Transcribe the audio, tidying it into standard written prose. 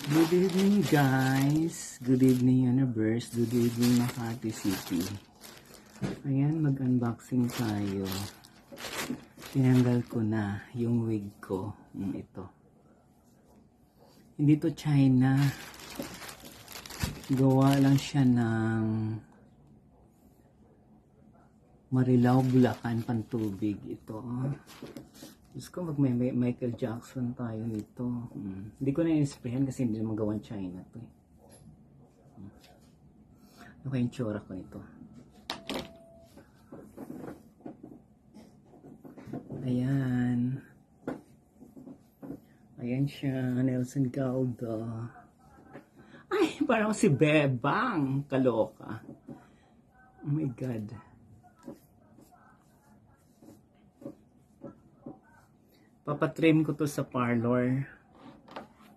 Good evening guys. Good evening Universe. Good evening Makati City. Ayan, mag-unboxing tayo. Tinanggal ko na yung wig ko. Ito. Hindi to China. Gawa lang siya ng Marilao, Bulacan, Pantubig. Ito. Gusto ko Michael Jackson tayo nito. Hindi ko na-inspirahan kasi hindi naman gawang China to. Ano kayong tsura ko nito? Ayan. Ayan siya. Nelson Galdo. Ay, parang si Bebang. Kaloka. Oh my God. Papatrim ko to sa parlor.